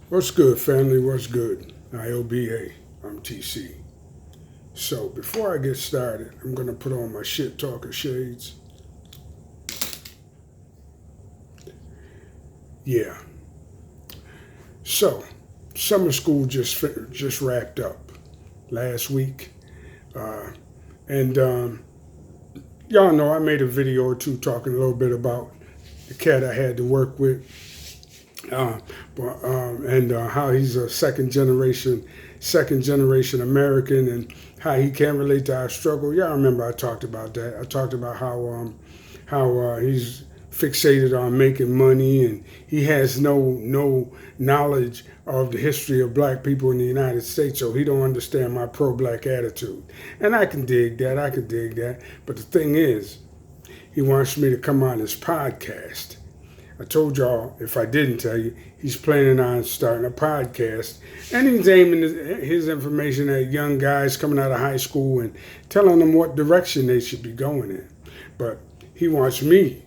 What's good, family? What's good? IOBA. I'm TC. So, before I get started, I'm going to put on my shit talker shades. Yeah. So, summer school just wrapped up last week. And y'all know I made a video or two talking a little bit about the cat I had to work with. And how he's a second generation American, and how he can't relate to our struggle. Y'all remember I talked about that. I talked about how he's fixated on making money, and he has no knowledge of the history of black people in the United States, so he don't understand my pro-black attitude. And I can dig that. But the thing is, he wants me to come on his podcast. I told y'all, if I didn't tell you, he's planning on starting a podcast, and he's aiming his information at young guys coming out of high school and telling them what direction they should be going in. But he wants me,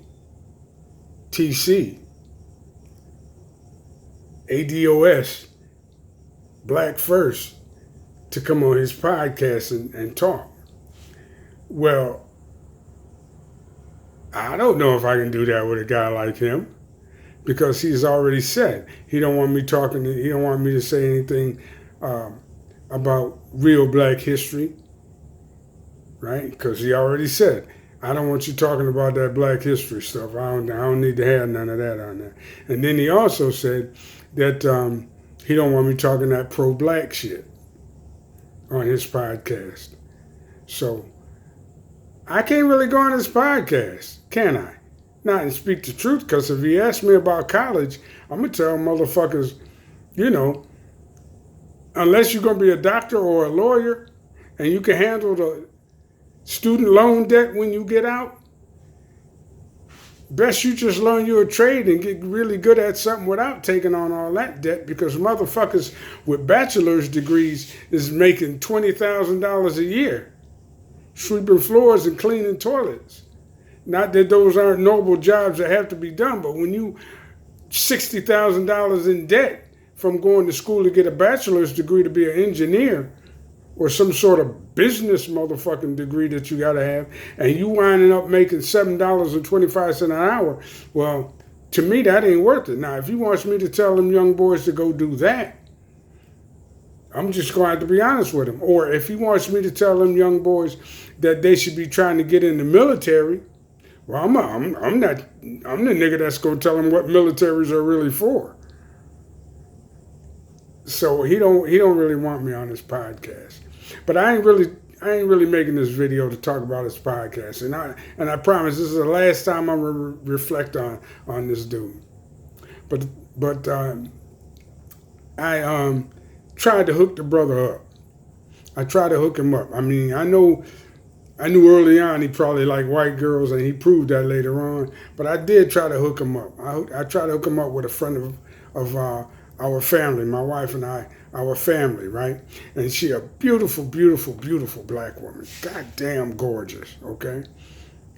TC, ADOS, Black First, to come on his podcast and talk. Well, I don't know if I can do that with a guy like him, because he's already said he don't want me to say anything about real black history, right? Because he already said, I don't want you talking about that black history stuff. I don't need to have none of that on there. And then he also said that he don't want me talking that pro-black shit on his podcast. So I can't really go on his podcast, can I? Not and speak the truth, because if he asks me about college, I'm going to tell motherfuckers, unless you're going to be a doctor or a lawyer and you can handle the student loan debt when you get out, best you just learn you a trade and get really good at something without taking on all that debt, because motherfuckers with bachelor's degrees is making $20,000 a year sweeping floors and cleaning toilets. Not that those aren't noble jobs that have to be done, but when you $60,000 in debt from going to school to get a bachelor's degree to be an engineer or some sort of business motherfucking degree that you got to have, and you winding up making $7.25 an hour, well, to me, that ain't worth it. Now, if he wants me to tell them young boys to go do that, I'm just going to have to be honest with him. Or if he wants me to tell them young boys that they should be trying to get in the military, well, I'm the nigga that's gonna tell them what militaries are really for. So he don't really want me on his podcast. But I ain't really making this video to talk about his podcast. And I promise this is the last time I'm gonna reflect on this dude. But I tried to hook the brother up. I tried to hook him up. I mean, I knew early on he probably liked white girls, and he proved that later on. But I did try to hook him up. I tried to hook him up with a friend of our family, my wife and I, our family, right? And she a beautiful, beautiful, beautiful black woman. Goddamn gorgeous, okay?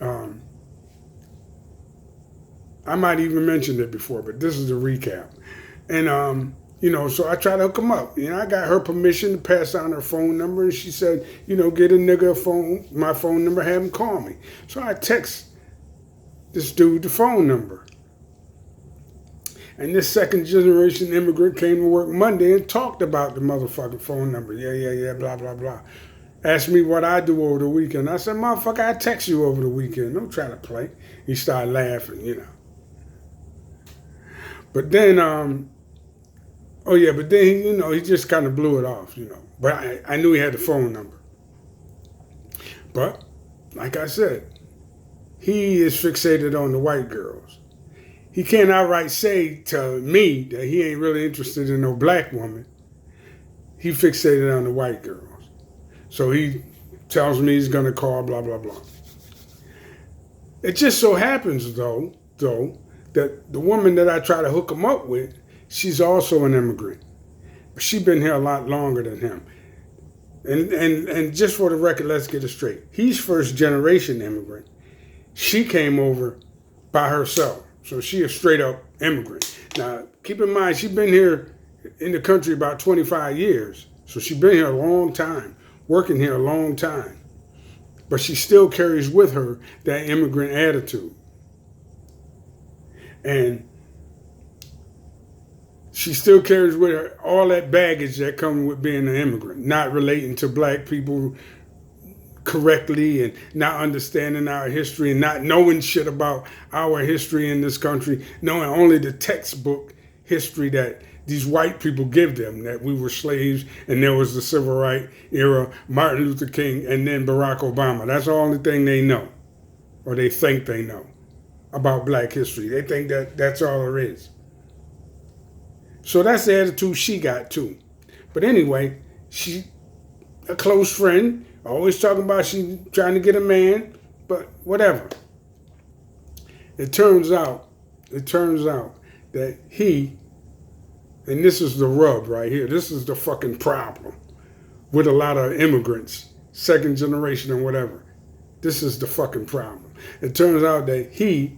I might even mentioned it before, but this is a recap. And so I tried to hook him up. I got her permission to pass on her phone number, and she said, get a nigga my phone number, have him call me. So I text this dude the phone number. And this second generation immigrant came to work Monday and talked about the motherfucking phone number. Yeah, blah, blah, blah. Asked me what I do over the weekend. I said, motherfucker, I text you over the weekend. Don't try to play. He started laughing, But then, he just kind of blew it off, But I knew he had the phone number. But, like I said, he is fixated on the white girls. He can't outright say to me that he ain't really interested in no black woman. He fixated on the white girls. So he tells me he's going to call, blah, blah, blah. It just so happens, though, that the woman that I try to hook him up with, she's also an immigrant. But she's been here a lot longer than him. And just for the record, let's get it straight. He's first generation immigrant. She came over by herself. So she a straight up immigrant. Now, keep in mind, she's been here in the country about 25 years. So she's been here a long time, working here a long time. But she still carries with her that immigrant attitude. And she still carries with her all that baggage that comes with being an immigrant, not relating to black people correctly and not understanding our history and not knowing shit about our history in this country, knowing only the textbook history that these white people give them, that we were slaves and there was the civil rights era, Martin Luther King, and then Barack Obama. That's the only thing they know, or they think they know about black history. They think that that's all there is. So that's the attitude she got too. But anyway, she a close friend, always talking about she trying to get a man, but whatever. It turns out that he, and this is the rub right here, this is the fucking problem with a lot of immigrants, second generation and whatever. This is the fucking problem. It turns out that he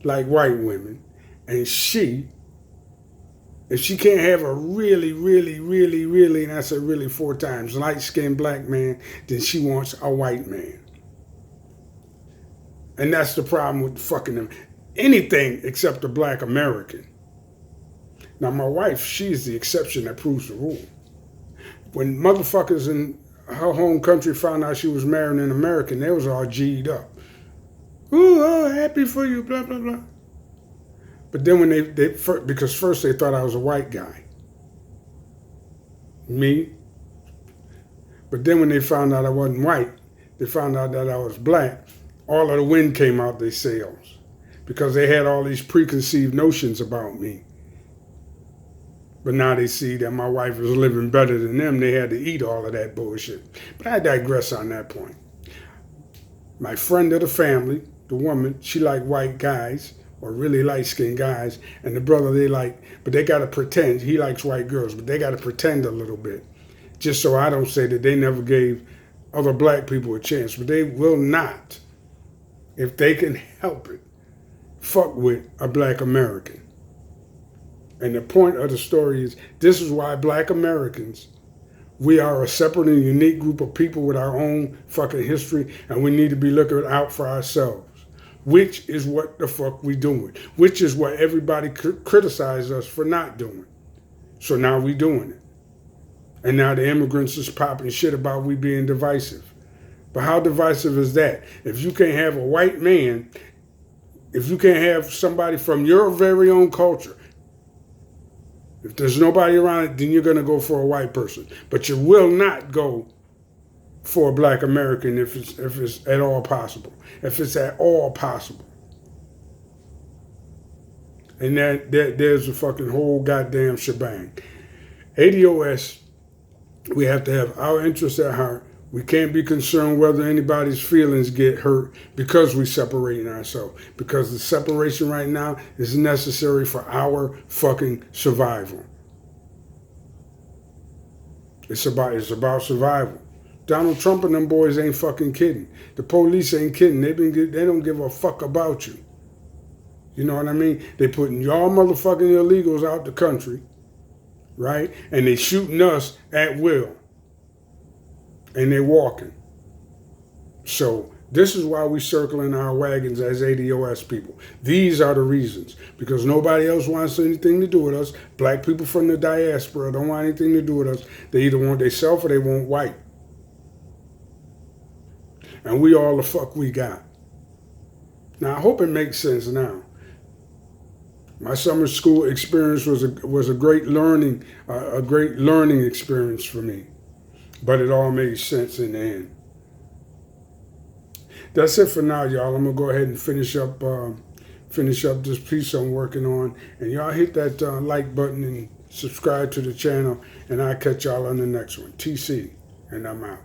like white women, and she, if she can't have a really, and I said really 4 times, light-skinned black man, then she wants a white man. And that's the problem with fucking them. Anything except a black American. Now, my wife, she's the exception that proves the rule. When motherfuckers in her home country found out she was marrying an American, they was all G'd up. Ooh, oh, happy for you, blah, blah, blah. But then when they because first they thought I was a white guy. Me. But then when they found out I wasn't white, they found out that I was black, all of the wind came out their sails. Because they had all these preconceived notions about me. But now they see that my wife was living better than them. They had to eat all of that bullshit. But I digress on that point. My friend of the family, the woman, she liked white guys, or really light-skinned guys, and the brother they like, but they got to pretend. He likes white girls, but they got to pretend a little bit, just so I don't say that they never gave other black people a chance. But they will not, if they can help it, fuck with a black American. And the point of the story is, this is why black Americans, we are a separate and unique group of people with our own fucking history, and we need to be looking out for ourselves. Which is what the fuck we doing. Which is what everybody criticized us for not doing. So now we doing it. And now the immigrants is popping shit about we being divisive. But how divisive is that? If you can't have a white man, if you can't have somebody from your very own culture, if there's nobody around it, then you're going to go for a white person. But you will not go for a black American if it's at all possible. If it's at all possible. And there's a fucking whole goddamn shebang. ADOS, we have to have our interests at heart. We can't be concerned whether anybody's feelings get hurt because we're separating ourselves. Because the separation right now is necessary for our fucking survival. It's about survival. Donald Trump and them boys ain't fucking kidding. The police ain't kidding. They don't give a fuck about you. You know what I mean? They putting y'all motherfucking illegals out the country, right? And they shooting us at will. And they walking. So this is why we circling our wagons as ADOS people. These are the reasons. Because nobody else wants anything to do with us. Black people from the diaspora don't want anything to do with us. They either want themselves or they want white. And we all the fuck we got. Now, I hope it makes sense now. My summer school experience was a great learning experience for me. But it all made sense in the end. That's it for now, y'all. I'm gonna go ahead and finish up this piece I'm working on, and y'all hit that like button and subscribe to the channel, and I'll catch y'all on the next one. TC, and I'm out.